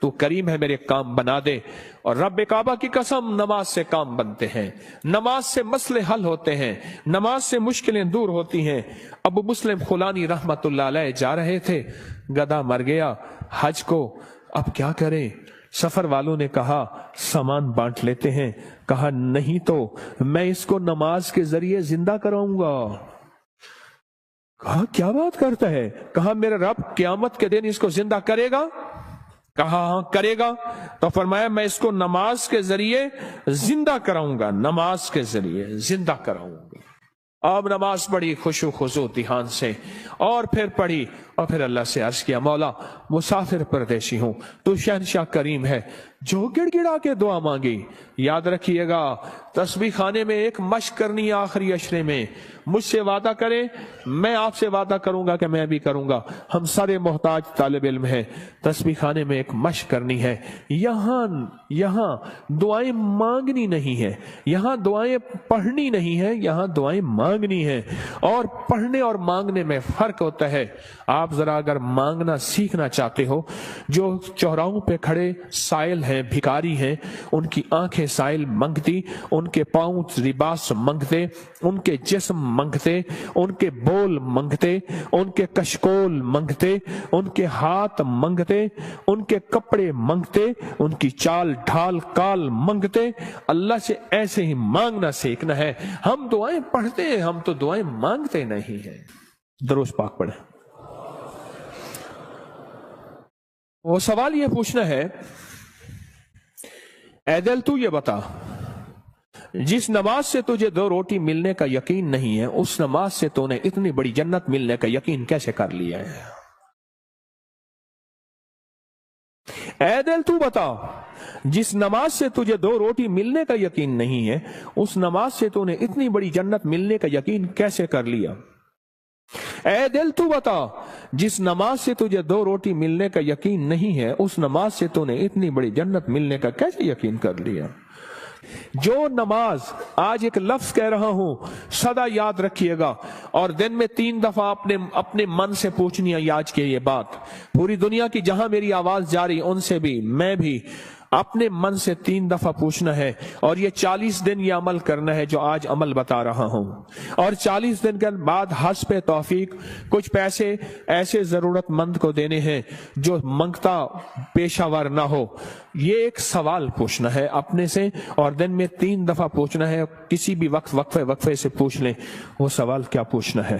تو کریم ہے, میرے کام بنا دے. اور رب کعبہ کی قسم, نماز سے کام بنتے ہیں, نماز سے مسئلے حل ہوتے ہیں, نماز سے مشکلیں دور ہوتی ہیں. ابو مسلم خولانی رحمت اللہ علیہ جا رہے تھے, گدھا مر گیا حج کو, اب کیا کریں؟ سفر والوں نے کہا سامان بانٹ لیتے ہیں. کہا نہیں تو میں اس کو نماز کے ذریعے زندہ کراؤں گا. کہا کیا بات کرتا ہے؟ کہا میرا رب قیامت کے دن اس کو زندہ کرے گا. کہا ہاں کرے گا. تو فرمایا میں اس کو نماز کے ذریعے زندہ کراؤں گا, نماز کے ذریعے زندہ کراؤں گا. اب نماز پڑھی خشوع خضوع دھیان سے, اور پھر پڑھی, اور پھر اللہ سے عرض کیا مولا مسافر پردیشی ہوں, تو شہنشاہ کریم ہے. جو گڑ گڑا کے دعا مانگی. یاد رکھیے گا تسبیح خانے میں ایک مشق کرنی ہے آخری عشرے میں. مجھ سے وعدہ کریں, میں آپ سے وعدہ کروں گا کہ میں بھی کروں گا. ہم سارے محتاج طالب علم ہیں. تسبیح خانے میں ایک مشق کرنی ہے. یہاں دعائیں مانگنی نہیں ہے, یہاں دعائیں پڑھنی نہیں ہے, یہاں دعائیں مانگنی ہے. اور پڑھنے اور مانگنے میں فرق ہوتا ہے. آپ ذرا اگر مانگنا سیکھنا چاہتے ہو, جو چوراہوں پہ کھڑے سائل ہیں, بھکاری ہیں, ان کی آنکھیں سائل منگتی, ان کے پاؤں لباس منگتے, ان کے جسم منگتے, ان کے بول منگتے, ان کے کشکول منگتے, ان کے ہاتھ منگتے, ان کے کپڑے منگتے, ان کی چال ڈھال کال منگتے. اللہ سے ایسے ہی مانگنا سیکھنا ہے. ہم دعائیں پڑھتے ہیں, ہم تو دعائیں مانگتے نہیں ہیں. درود پاک پڑھیں. وہ سوال یہ پوچھنا ہے, اے دل تو یہ بتا, جس نماز سے تجھے 2 روٹی ملنے کا یقین نہیں ہے, اس نماز سے تو نے اتنی بڑی جنت ملنے کا یقین کیسے کر لیا ہے؟ اے دل تو بتا, جس نماز سے تجھے 2 روٹی ملنے کا یقین نہیں ہے, اس نماز سے تو نے اتنی بڑی جنت ملنے کا یقین کیسے کر لیا؟ اے دل تو بتا, جس نماز سے تجھے 2 روٹی ملنے کا یقین نہیں ہے, اس نماز سے تو نے اتنی بڑی جنت ملنے کا کیسے یقین کر لیا؟ جو نماز, آج ایک لفظ کہہ رہا ہوں, سدا یاد رکھیے گا, اور دن میں 3 دفعہ اپنے من سے پوچھنی ہے آج کے یہ بات. پوری دنیا کی جہاں میری آواز جاری, ان سے بھی, میں بھی اپنے من سے 3 دفعہ پوچھنا ہے. اور یہ 40 دن یہ عمل کرنا ہے جو آج عمل بتا رہا ہوں. اور 40 دن کے بعد حسب توفیق کچھ پیسے ایسے ضرورت مند کو دینے ہیں جو منگتا پیشہ ور نہ ہو. یہ ایک سوال پوچھنا ہے اپنے سے, اور دن میں 3 دفعہ پوچھنا ہے. کسی بھی وقت وقفے سے پوچھ لیں. وہ سوال کیا پوچھنا ہے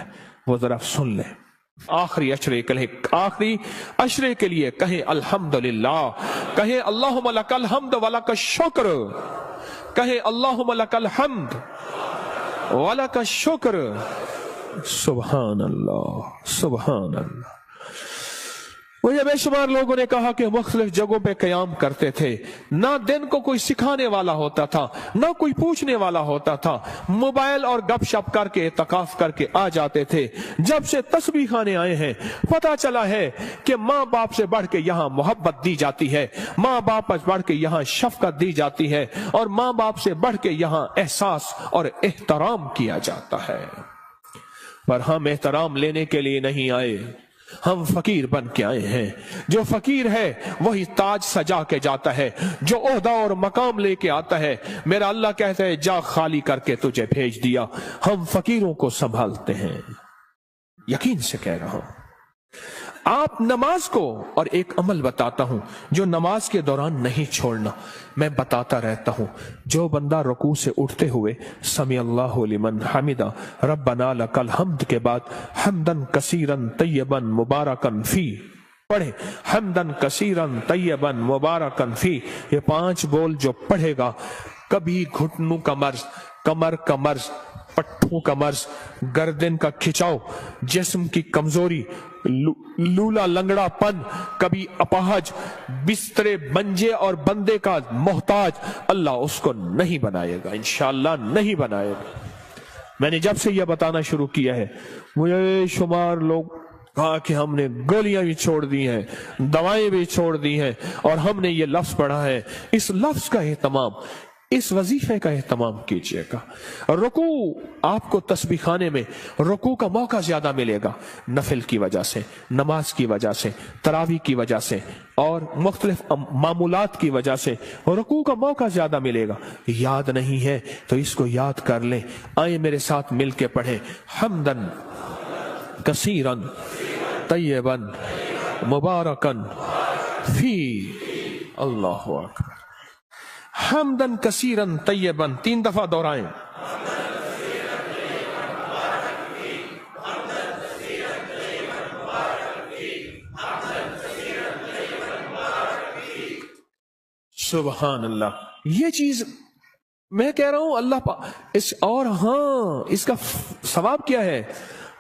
وہ ذرا سن لیں. آخری عشرے کے لیے کہیں الحمدللہ, کہیں اللہم لک الحمد ولک الشکر, کہیں اللہم لک الحمد ولک الشکر. سبحان اللہ, سبحان اللہ. مجھے بے شمار لوگوں نے کہا کہ مختلف جگہوں پہ قیام کرتے تھے, نہ دن کو کوئی سکھانے والا ہوتا تھا, نہ کوئی پوچھنے والا ہوتا تھا, موبائل اور گپ شپ کر کے اعتکاف کر کے آ جاتے تھے. جب سے تسبیح خانے آئے ہیں پتہ چلا ہے کہ ماں باپ سے بڑھ کے یہاں محبت دی جاتی ہے, ماں باپ سے بڑھ کے یہاں شفقت دی جاتی ہے, اور ماں باپ سے بڑھ کے یہاں احساس اور احترام کیا جاتا ہے. پر ہم احترام لینے کے لیے نہیں آئے, ہم فقیر بن کے آئے ہیں. جو فقیر ہے وہی تاج سجا کے جاتا ہے, جو عہدہ اور مقام لے کے آتا ہے. میرا اللہ کہتا ہے جا خالی کر کے تجھے بھیج دیا. ہم فقیروں کو سنبھالتے ہیں, یقین سے کہہ رہا ہوں. آپ نماز کو, اور ایک عمل بتاتا ہوں جو نماز کے دوران نہیں چھوڑنا, میں بتاتا رہتا ہوں. جو بندہ رکوع سے اٹھتے ہوئے سمی اللہ لمن حمدہ ربنا لک الحمد کے بعد حمدن کثیرن طیبن مبارکن فی پڑھے, حمدن کثیرن طیبن مبارکن فی, یہ 5 بول جو پڑھے گا, کبھی گھٹنوں کا مرض, کمر کا مرض, پٹھوں کا مرض, گردن کا کھچاؤ, جسم کی کمزوری, لولا لنگڑا پن, کبھی اپاہج, بسترے منجے اور بندے کا محتاج, اللہ اس کو نہیں بنائے گا, انشاءاللہ نہیں بنائے گا. میں نے جب سے یہ بتانا شروع کیا ہے, مجھے شمار لوگ کہا کہ ہم نے گولیاں بھی چھوڑ دی ہیں, دوائیں بھی چھوڑ دی ہیں, اور ہم نے یہ لفظ پڑھا ہے. اس لفظ کا اہتمام इस वजीफे का एहतमाम कीजिएगा। रुकू, आपको तस्बीह खाने में रुकू का मौका ज्यादा मिलेगा, नफिल की वजह से, नमाज की वजह से, तरावी की वजह से और मुख्तलिफ मामूलात की वजह से रुकू का मौका ज्यादा मिलेगा। याद नहीं है तो इसको याद कर लें। आए मेरे साथ मिलके पढ़ें, हम्दन कसीरन तय्यबन मुबारकन फी। अल्लाहु अकबर। हम्दन कसीरन तय्यबन 3 दफा दोहराएं। सुभान अल्लाह। ये चीज मैं कह रहा हूं अल्लाह इस, और हाँ इसका सवाब क्या है?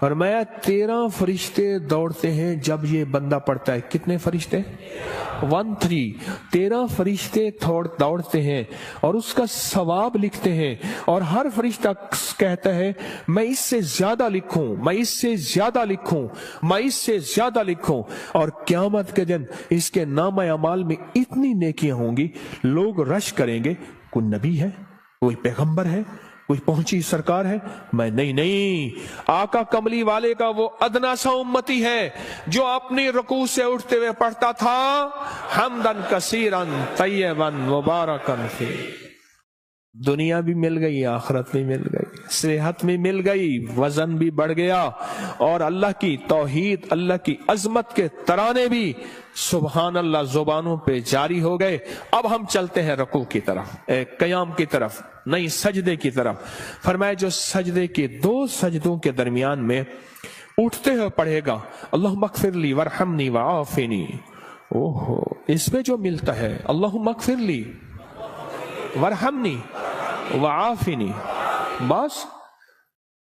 फरमाया 13 फरिश्ते दौड़ते हैं जब ये बंदा पढ़ता है। कितने फरिश्ते? 13 फरिश्ते दौड़ते हैं और उसका सवाब लिखते हैं। और हर फरिश्ता कहता है मैं इससे ज्यादा लिखूं, मैं इससे ज्यादा लिखूं, मैं इससे ज्यादा लिखूं। और क़यामत के दिन इसके नाम अमाल में इतनी नेकियां होंगी, लोग रश करेंगे, कोई नबी है, कोई पैगंबर है, कोई पहुंची सरकार है? मैं नहीं, आका कमली वाले का वो अदना सा उम्मती है जो अपनी रुकू से उठते हुए पढ़ता था हम्दन कसीरन तय्यबन मुबारकन फी। दुनिया भी मिल गई, आखिरत भी मिल गई, सेहत भी मिल गई, वजन भी बढ़ गया और अल्लाह की तौहीद, अल्लाह की अजमत के तराने भी सुभान अल्लाह जुबानों पे जारी हो गए। अब हम चलते हैं रुकू की तरफ, क़याम की तरफ, नहीं सजदे की तरफ। फरमाया जो सजदे के 2 सजदों के दरमियान में उठते हुए पढ़ेगा अल्लाहुम्मा अग़फ़िरली वरहमनी वआफ़िनी। ओहो, इसमें जो मिलता है अल्लाहुम्मा अग़फ़िरली वरहमनी वआफ़िनी, बस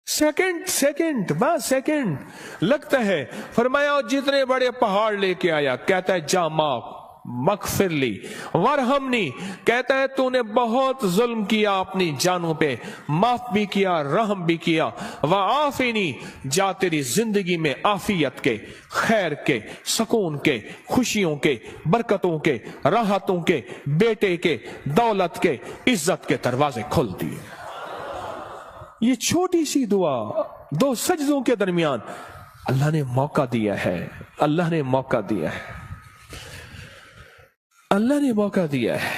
सेकंड बस सेकंड लगता है। फरमाया जितने बड़े पहाड़ लेके आया, कहता है जा माफ मगफिरली, वरहमनी कहता है तूने बहुत जुल्म किया अपनी जानों पे, माफ भी किया, रहम भी किया। वआफ़िनी जा तेरी जिंदगी में आफियत के, खैर के, सुकून के, खुशियों के, बरकतों के, राहतों के, बेटे के, दौलत के, इज्जत के दरवाजे खोल दिए। ये छोटी सी दुआ 2 सजदों के दरमियान अल्लाह ने मौका दिया है, अल्लाह ने मौका दिया है, अल्लाह ने मौका दिया है।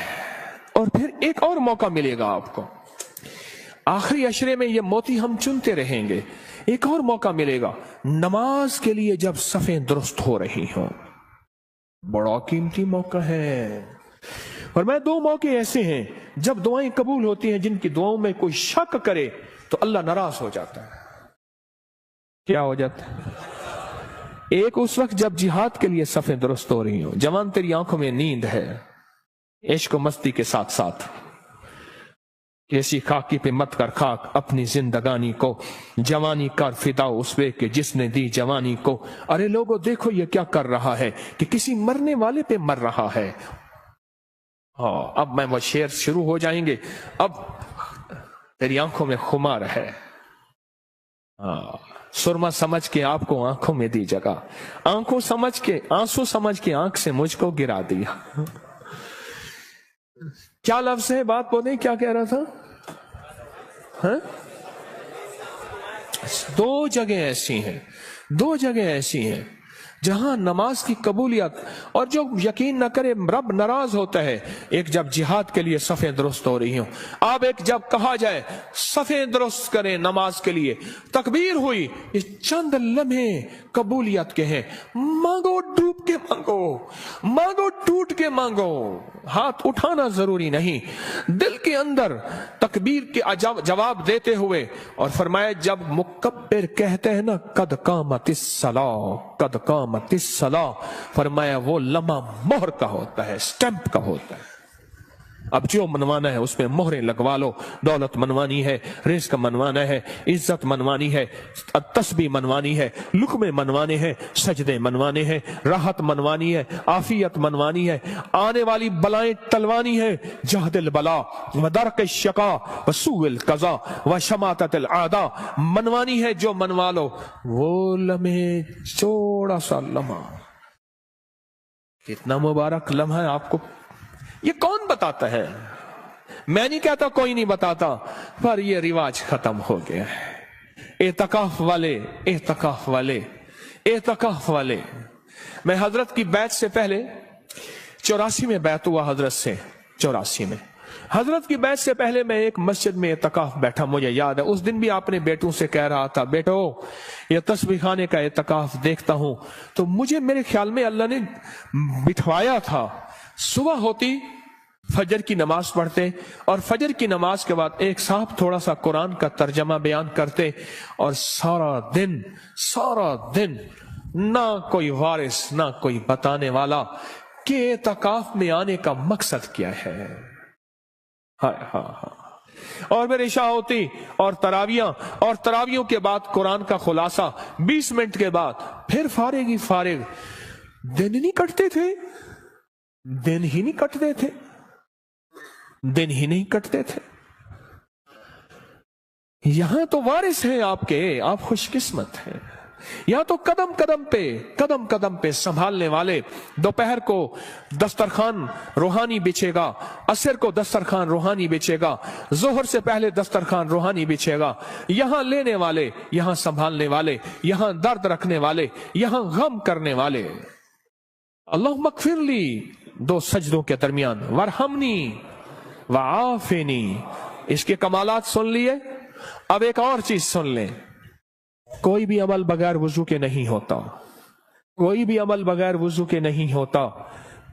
और फिर एक और मौका मिलेगा आपको, आखिरी अशरे में ये मोती हम चुनते रहेंगे। एक और मौका मिलेगा नमाज के लिए जब सफ़ें दुरुस्त हो रही हों, बड़ा कीमती मौका है। और मैं 2 मौके ऐसे हैं जब दुआएं कबूल होती हैं, जिनकी दुआओं में कोई शक करे तो अल्लाह नाराज हो जाता है। क्या हो जाता है? एक उस वक्त जब जिहाद के लिए सफ़ें दुरुस्त हो रही हो, जवान तेरी आंखों में नींद है, इश्क मस्ती के साथ साथ ऐसी खाकी पे मत कर खाक अपनी जिंदगानी को, जवानी कर फिदा उस वे के जिसने दी जवानी को। अरे लोगों देखो ये क्या कर रहा है कि किसी मरने वाले पे मर रहा है। हाँ, अब मैं वो शेर शुरू हो जाएंगे। अब तेरी आंखों में खुमार है, हाँ, सुरमा समझ के आपको आंखों में दी जगह, आंखों समझ के आंसू समझ के आंख से मुझको गिरा दिया। क्या लफ्ज है, बात बोले, क्या कह रहा था? हाँ? 2 जगह ऐसी हैं, 2 जगह ऐसी हैं जहां नमाज की कबूलियत, और जो यकीन न करे रब नाराज होता है। एक जब जिहाद के लिए सफ़ें दुरुस्त हो रही हो, अब एक जब कहा जाए सफ़ें दुरुस्त करें नमाज के लिए, तकबीर हुई, ये चंद लम्हे कबूलियत के हैं। मांगो, डूब के मांगो, मांगो टूट के मांगो, हाथ उठाना जरूरी नहीं, दिल के अंदर तकबीर के जवाब देते हुए। और फरमाया जब मुकब्बिर कहते हैं ना कद कामतिस सलाह, कद कामतिस सलाह, फरमाया वो लम्हा मोहर का होता है, स्टैंप का होता है। अब जो मनवाना है उसमें मोहरें लगवा लो। दौलत मनवानी है, रिज़्क मनवाना है, इज्जत मनवानी है, तस्बीह मनवानी है, लुक़मे मनवाने हैं, सजदे मनवाने हैं, राहत मनवानी है, आफियत मनवानी है, आने वाली बलाएं टलवानी है, जहदिल बला व दरक शका व सूइल कज़ा व शमाततिल आदा मनवानी है। जो मनवा लो वो लम्हे, थोड़ा सा लम्हा, कितना मुबारक लम्हा है। आपको ये कौन बताता है? मैं नहीं कहता कोई नहीं बताता, पर ये रिवाज खत्म हो गया है। एतकाफ वाले, एतकाफ वाले, एतकाफ वाले। मैं हजरत की बैत से पहले 84 में बैत हुआ हजरत से, 84 में हजरत की बैत से पहले मैं एक मस्जिद में एतकाफ बैठा, मुझे याद है। उस दिन भी आपने बेटों से कह रहा था, बेटो ये तस्बीह खाने का एतकाफ देखता हूं, तो मुझे मेरे ख्याल में अल्लाह ने बिठवाया था। सुबह होती फजर की नमाज पढ़ते और फजर की नमाज के बाद एक साहब थोड़ा सा कुरान का तर्जमा बयान करते, और सारा दिन ना कोई वारिस ना कोई बताने वाला कि एतकाफ में आने का मकसद क्या है। हाँ। और मेरी इशा होती और तरावियों के बाद कुरान का खुलासा, 20 मिनट के बाद फिर फारिग ही फारिग। दिन नहीं कटते थे, दिन ही नहीं कटते थे, दिन ही नहीं कटते थे। यहां तो वारिस हैं आपके, आप खुशकिस्मत हैं। यहां तो कदम कदम पे संभालने वाले। दोपहर को दस्तरखान रूहानी बिछेगा, असर को दस्तरखान रूहानी बिछेगा, जोहर से पहले दस्तरखान रूहानी बिछेगा। यहां लेने वाले, यहां संभालने वाले, यहां दर्द रखने वाले, यहां गम करने वाले। अल्लाह मगफिरली, 2 सजदों के दरमियान, वरहमनी वआफिनी। इसके कमालात सुन लिए। अब एक और चीज सुन लें, कोई भी अमल बगैर वुजू के नहीं होता, कोई भी अमल बगैर वुजू के नहीं होता।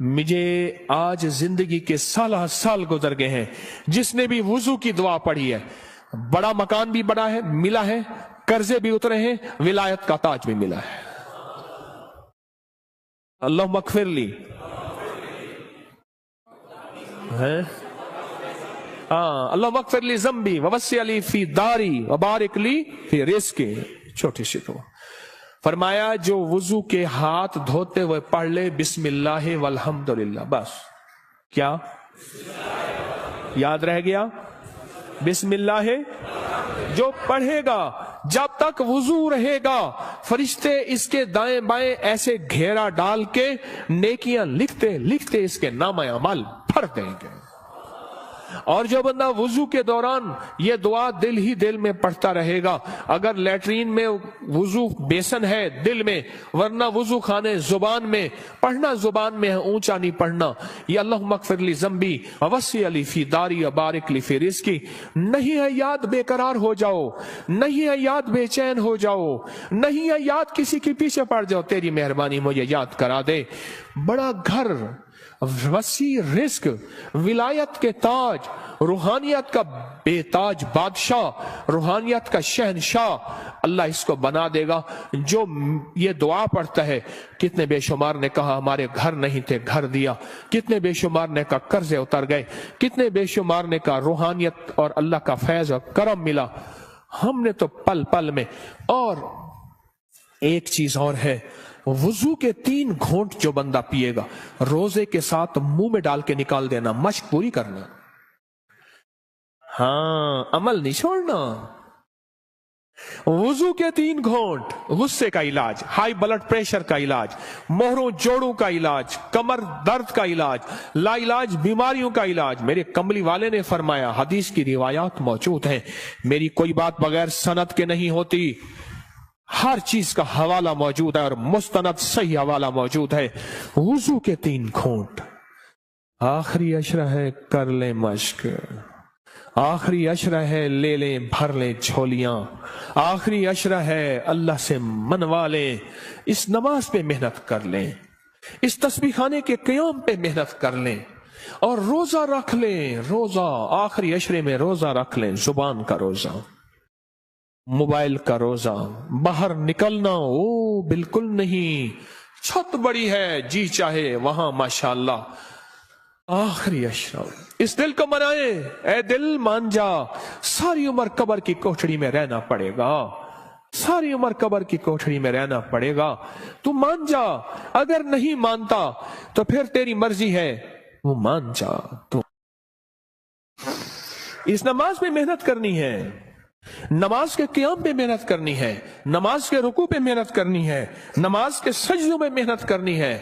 मुझे आज जिंदगी के साल गुजर गए हैं, जिसने भी वुजू की दुआ पढ़ी है, बड़ा मकान भी बड़ा है मिला है, कर्जे भी उतरे हैं, विलायत का ताज भी मिला है। अल्लाह मगफिरली है, अल्लाह मगफिरली ज़म्बी ववस्सी अली फी दारी वबारिक ली फी रिज़्क़ी। छोटी सी तो फरमाया, जो वुजू के हाथ धोते हुए पढ़ ले बिस्मिल्लाह वल्हम्दुलिल्लाह, बस क्या याद रह गया? बिस्मिल्लाह। जो पढ़ेगा जब तक वुजू रहेगा, फरिश्ते इसके दाएं बाएं ऐसे घेरा डाल के नेकियां लिखते लिखते इसके नाम अमल भर देंगे। और जो बंदा वुजू के दौरान ये दुआ दिल ही दिल में पढ़ता रहेगा, अगर लैट्रीन में वुजू बेसन है दिल में, वरना वुजू खाने जुबान में, पढ़ना जुबान में है, ऊंचा नहीं पढ़ना। ये अल्लाह मगफिरली ज़म्बी ववस्सी अली फी दारी बारिक ली फी रिज़्क़ी। नहीं है याद बेकरार हो जाओ, नहीं है याद बेचैन हो जाओ, नहीं है याद किसी के पीछे पड़ जाओ, तेरी मेहरबानी मुझे याद करा दे। बड़ा घर, वसी रिस्क, विलायत के ताज, रूहानियत का बेताज बादशाह, रूहानियत का शहनशाह अल्लाह इसको बना देगा जो ये दुआ पढ़ता है। कितने बेशुमार ने कहा हमारे घर नहीं थे, घर दिया। कितने बेशुमार ने कहा कर्जे उतर गए। कितने बेशुमार ने कहा रूहानियत और अल्लाह का फैज और करम मिला। हमने तो पल पल में। और एक चीज और है, वुजू के 3 घूंट जो बंदा पिएगा, रोजे के साथ मुंह में डाल के निकाल देना, मश्क पूरी करना। हाँ, अमल नहीं छोड़ना। वुजू के 3 घूंट, गुस्से का इलाज, हाई ब्लड प्रेशर का इलाज, मोहरों जोड़ों का इलाज, कमर दर्द का इलाज, लाइलाज बीमारियों का इलाज। मेरे कमली वाले ने फरमाया, हदीस की रिवायात मौजूद हैं, मेरी कोई बात बगैर सनद के नहीं होती, हर चीज का हवाला मौजूद है और मुस्तनद सही हवाला मौजूद है। वुजू के 3 घूंट, आखिरी अशरा है कर ले मश्क, आखिरी अशरा है ले ले भर ले झोलियां, आखिरी अशरा है अल्लाह से मनवा ले। इस नमाज पे मेहनत कर लें, इस तस्बीह खाने के क़याम पे मेहनत कर लें, और रोजा रख लें। रोजा आखिरी अशरे में रोजा रख लें, जुबान का रोजा, मोबाइल का रोजा। बाहर निकलना ओ बिल्कुल नहीं, छत बड़ी है जी चाहे वहां माशाअल्लाह। आखिरी अशरा, इस दिल को मनाए, ए दिल मान जा, सारी उम्र कब्र की कोठड़ी में रहना पड़ेगा, सारी उम्र कब्र की कोठड़ी में रहना पड़ेगा। तू मान जा, अगर नहीं मानता तो फिर तेरी मर्जी है, वो मान जा। तू इस नमाज में मेहनत करनी है, नमाज के क़याम पे मेहनत करनी है, नमाज के रुकू पे मेहनत करनी है, नमाज के सजदों में मेहनत करनी है।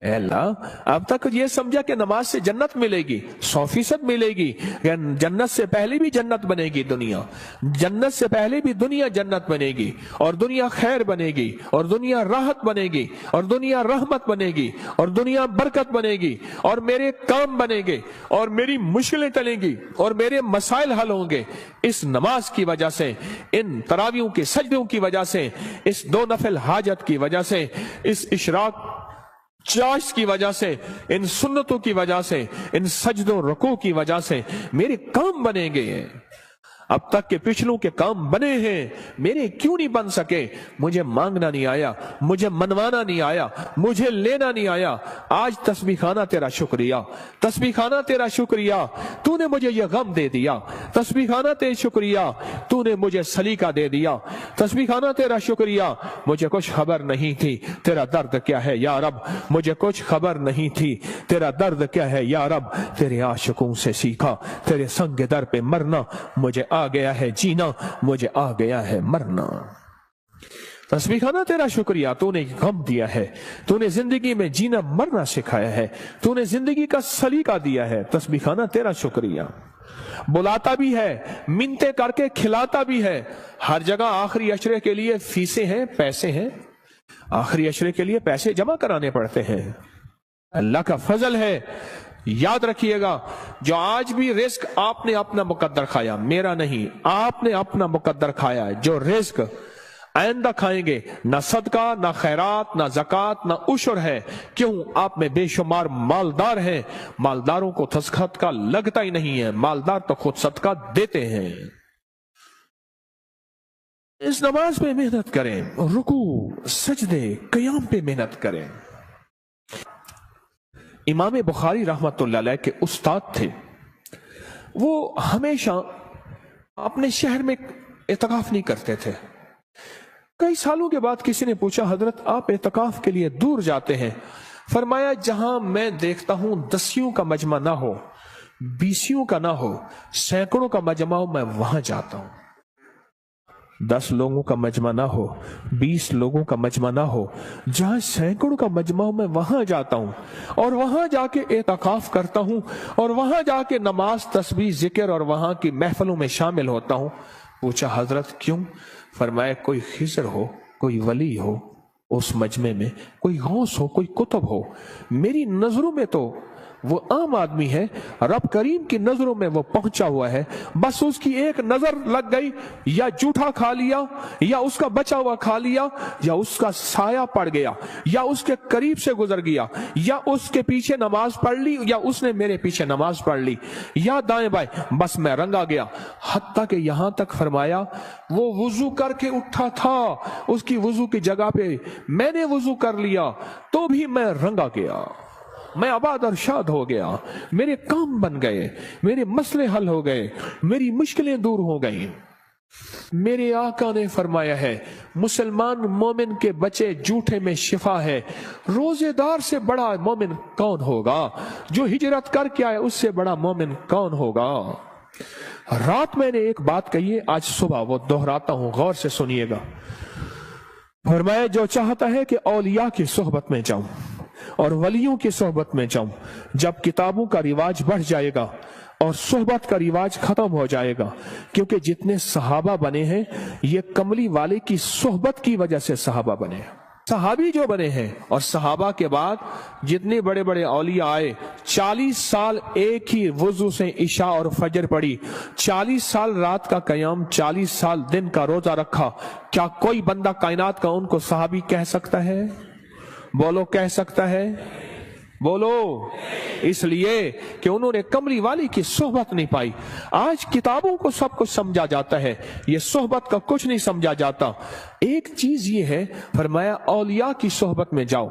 اے اللہ اب تک یہ سمجھا کہ نماز سے جنت ملے گی، 100% ملے گی، جنت سے پہلے بھی جنت بنے گی دنیا، جنت سے پہلے بھی دنیا جنت بنے گی، اور دنیا خیر بنے گی، اور دنیا راحت بنے گی، اور دنیا رحمت بنے گی، اور دنیا برکت بنے گی، اور میرے کام بنے گے، اور میری مشکلیں ٹلیں گی، اور میرے مسائل حل ہوں گے اس نماز کی وجہ سے، ان تراویحوں کے سجدوں کی وجہ سے، اس 2 نفل حاجت کی وجہ سے، اس اشراق چاش کی وجہ سے، ان سنتوں کی وجہ سے، ان سجدوں رکوع کی وجہ سے میرے کام بنے گے۔ اب تک کے پچھلوں کے کام بنے ہیں، میرے کیوں نہیں بن سکے؟ مجھے مانگنا نہیں آیا، مجھے منوانا نہیں آیا، مجھے لینا نہیں آیا۔ آج تسبیح خانہ تیرا شکریہ، تسبیح خانہ تیرا شکریہ، تو نے مجھے یہ غم دے دیا، تسبیح خانہ تیرا شکریہ، تو نے مجھے سلیقہ دے دیا، تسبیح خانہ تیرا شکریہ، مجھے کچھ خبر نہیں تھی تیرا درد کیا ہے یا رب، مجھے کچھ خبر نہیں تھی تیرا درد کیا ہے یا رب، تیرے عاشقوں سے سیکھا تیرے سنگ در پہ مرنا، مجھے آ گیا ہے جینا، مجھے آ گیا ہے مرنا۔ تسبیح خانہ تیرا شکریہ، تو نے غم دیا ہے، تو نے زندگی میں جینا مرنا سکھایا ہے، تو نے زندگی کا سلیقہ دیا ہے، تسبیح خانہ تیرا شکریہ۔ بلاتا بھی ہے، منتیں کر کے کھلاتا بھی ہے، ہر جگہ آخری عشرے کے لیے فیسیں ہیں، پیسے ہیں، آخری عشرے کے لیے پیسے جمع کرانے پڑتے ہیں۔ اللہ کا فضل ہے، یاد رکھیے گا، جو آج بھی رزق آپ نے اپنا مقدر کھایا، میرا نہیں، آپ نے اپنا مقدر کھایا، جو رزق آئندہ کھائیں گے، نہ صدقہ، نہ خیرات، نہ زکوٰۃ، نہ عشر ہے۔ کیوں؟ آپ میں بے شمار مالدار ہیں، مالداروں کو صدقہ لگتا ہی نہیں ہے، مالدار تو خود صدقہ دیتے ہیں۔ اس نماز پہ محنت کریں، رکوع، سجدے، قیام پہ محنت کریں۔ امام بخاری رحمت اللہ علیہ کے استاد تھے، وہ ہمیشہ اپنے شہر میں اعتکاف نہیں کرتے تھے۔ کئی سالوں کے بعد کسی نے پوچھا، حضرت آپ اعتکاف کے لیے دور جاتے ہیں؟ فرمایا جہاں میں دیکھتا ہوں 10 کا مجمع نہ ہو، 20 کا نہ ہو، سینکڑوں کا مجمع ہو، میں وہاں جاتا ہوں۔ 10 لوگوں کا مجمع نہ ہو، 20 لوگوں کا مجمع نہ ہو، جہاں سینکڑوں کا مجمع ہو، میں وہاں جاتا ہوں، اور وہاں جا کے اعتکاف کرتا ہوں، اور وہاں جا کے نماز، تسبیح، ذکر اور وہاں کی محفلوں میں شامل ہوتا ہوں۔ پوچھا حضرت کیوں؟ فرمایا کوئی خضر ہو، کوئی ولی ہو اس مجمع میں، کوئی غوث ہو، کوئی قطب ہو، میری نظروں میں تو وہ عام آدمی ہے، رب کریم کی نظروں میں وہ پہنچا ہوا ہے، بس اس کی ایک نظر لگ گئی، یا جھوٹا کھا لیا، یا اس کا بچا ہوا کھا لیا، یا اس کا سایہ پڑ گیا، یا اس کے قریب سے گزر گیا، یا اس کے پیچھے نماز پڑھ لی، یا اس نے میرے پیچھے نماز پڑھ لی، یا دائیں بائیں، بس میں رنگا گیا۔ حتیٰ کہ یہاں تک فرمایا وہ وضو کر کے اٹھا تھا، اس کی وضو کی جگہ پہ میں نے وضو کر لیا، تو بھی میں رنگا گیا، میں آباد اور شاد ہو گیا، میرے کام بن گئے، میرے مسئلے حل ہو گئے، میری مشکلیں دور ہو گئیں۔ میرے آقا نے فرمایا ہے، مسلمان مومن کے بچے جھوٹے میں شفا ہے۔ روزے دار سے بڑا مومن کون ہوگا؟ جو ہجرت کر کے آئے اس سے بڑا مومن کون ہوگا؟ رات میں نے ایک بات کہی ہے، آج صبح وہ دہراتا ہوں، غور سے سنیے گا۔ فرمایا جو چاہتا ہے کہ اولیاء کی صحبت میں جاؤں اور ولیوں کی صحبت میں جاؤں، جب کتابوں کا رواج بڑھ جائے گا اور صحبت کا رواج ختم ہو جائے گا، کیونکہ جتنے صحابہ بنے ہیں یہ کملی والے کی صحبت کی وجہ سے صحابہ بنے ہیں۔ صحابی جو بنے ہیں، اور صحابہ کے بعد جتنے بڑے بڑے اولیاء آئے، 40 سال ایک ہی وضو سے عشاء اور فجر پڑھی، 40 سال رات کا قیام، 40 سال دن کا روزہ رکھا، کیا کوئی بندہ کائنات کا ان کو صحابی کہہ سکتا ہے؟ بولو، کہہ سکتا ہے؟ بولو۔ اس لیے کہ انہوں نے کملی والی کی صحبت نہیں پائی۔ آج کتابوں کو سب کچھ سمجھا جاتا ہے، یہ صحبت کا کچھ نہیں سمجھا جاتا۔ ایک چیز یہ ہے، فرمایا اولیاء کی صحبت میں جاؤ،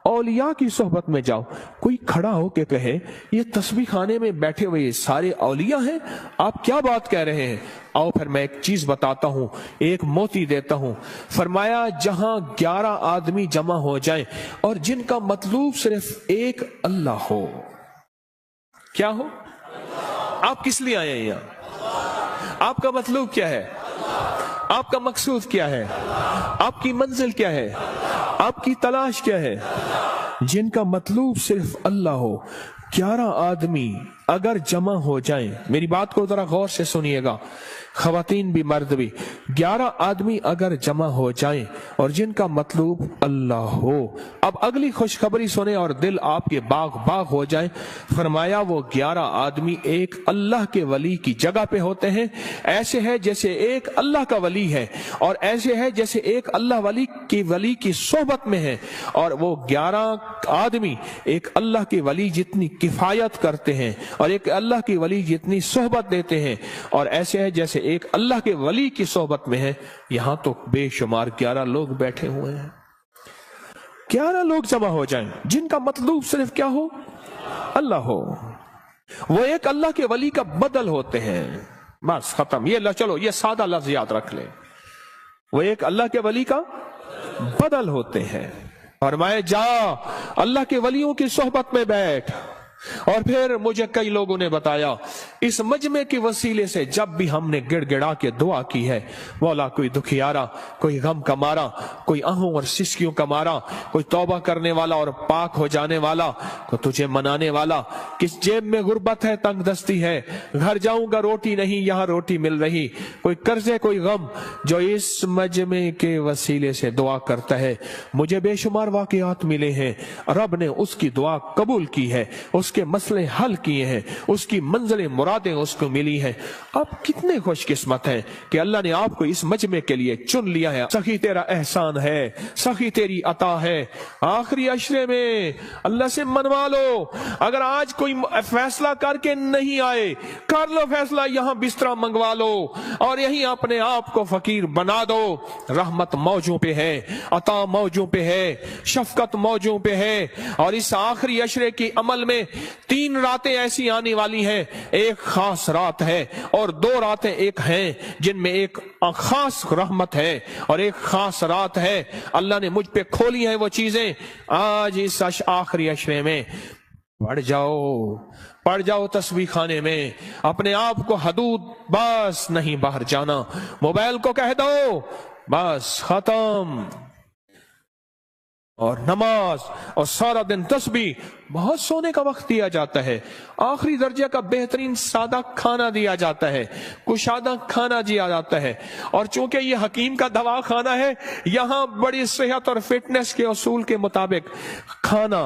اولیاء کی صحبت میں جاؤ۔ کوئی کھڑا ہو کے کہے یہ تسبیح خانے میں بیٹھے ہوئے یہ سارے اولیاء ہیں، آپ کیا بات کہہ رہے ہیں؟ آؤ پھر میں ایک چیز بتاتا ہوں، ایک موتی دیتا ہوں۔ فرمایا جہاں 11 آدمی جمع ہو جائیں اور جن کا مطلوب صرف ایک اللہ ہو، کیا ہو؟ آپ کس لیے آئے ہیں یہاں؟ آپ کا مطلوب کیا ہے؟ آپ کا مقصود کیا ہے؟ آپ کی منزل کیا ہے؟ آپ کی تلاش کیا ہے؟ जिनका मतलब सिर्फ अल्लाह हो। 11 आदमी अगर जमा हो जाएं, मेरी बात को जरा गौर से सुनिएगा, खवातीन भी मर्द भी, 11 आदमी अगर जमा हो जाएं और जिनका मतलब अल्लाह हो। अब अगली खुशखबरी सुने और दिल आपके बाग बाग हो जाए। फरमाया वो 11 आदमी एक अल्लाह के वली की जगह पे होते हैं। ऐसे है जैसे एक अल्लाह का वली है, और ऐसे है जैसे एक अल्लाह वली की सोहबत में है। और वो 11 आदमी एक अल्लाह के वली जितनी किफायत करते हैं और एक अल्लाह की वली जितनी सोहबत देते हैं, और ऐसे है जैसे एक अल्लाह के वली की सोहबत में है। यहां तो बेशुमार 11 लोग बैठे हुए हैं। 11 लोग जमा हो जाएं जिनका मतलब सिर्फ क्या हो, अल्लाह हो। वो एक अल्लाह के वली का बदल होते हैं। बस खत्म। ये चलो ये सादा लफ्ज याद रख ले, वो एक अल्लाह के वली का बदल होते हैं। फरमाए जा अल्लाह के वलियों की सोहबत में बैठ। और फिर मुझे कई लोगों ने बताया इस मजमे के वसीले से जब भी हमने गिड़गिड़ा के दुआ की है, मौला कोई दुखियारा, कोई गम का मारा, कोई आहों और सिसकियों का मारा, कोई तौबा करने वाला और पाक हो जाने वाला, कोई तुझे मनाने वाला, किस जेब में गुर्बत है, तंग दस्ती है, घर जाऊंगा रोटी नहीं यहां रोटी मिल रही, कोई कर्जे कोई गम, जो इस मजमे के वसीले से दुआ करता है, मुझे बेशुमार वाकयात मिले हैं, रब ने उसकी दुआ कबूल की है, उसके मसले हल किए हैं, उसकी मंजिलें मुरादें उसको मिली हैं। अब कितने खुशकिस्मत हैं कि अल्लाह ने आपको इस मजमे के लिए चुन लिया है। सखी तेरा एहसान है, सखी तेरी अता है। आखिरी अशरे में अल्लाह से मनवा लो। अगर आज कोई फैसला करके नहीं आए, कर लो फैसला, यहां बिस्तरा मंगवा लो और यहीं अपने आप को फकीर बना दो। रहमत मौजों पे है, अता मौजों पे है, शफकत मौजों पे है। और इस आखिरी अशरे की अमल में 3 रातें ऐसी आने वाली हैं। एक खास रात है और 2 रातें एक हैं जिनमें एक खास रहमत है और एक खास रात है। अल्लाह ने मुझ पे खोली है वो चीजें। आज इस आखिरी अशरे में पढ़ जाओ तस्बीह खाने में, अपने आप को हदूद बस नहीं बाहर जाना। मोबाइल को कह दो बस खत्म, और नमाज और सारा दिन तस्बीह। बहुत सोने का वक्त दिया जाता है, आखिरी दर्जे का बेहतरीन सादा खाना दिया जाता है, कुशादा खाना दिया जाता है। और चूंकि ये हकीम का दवा खाना है, यहाँ बड़ी सेहत और फिटनेस के उसूल के मुताबिक खाना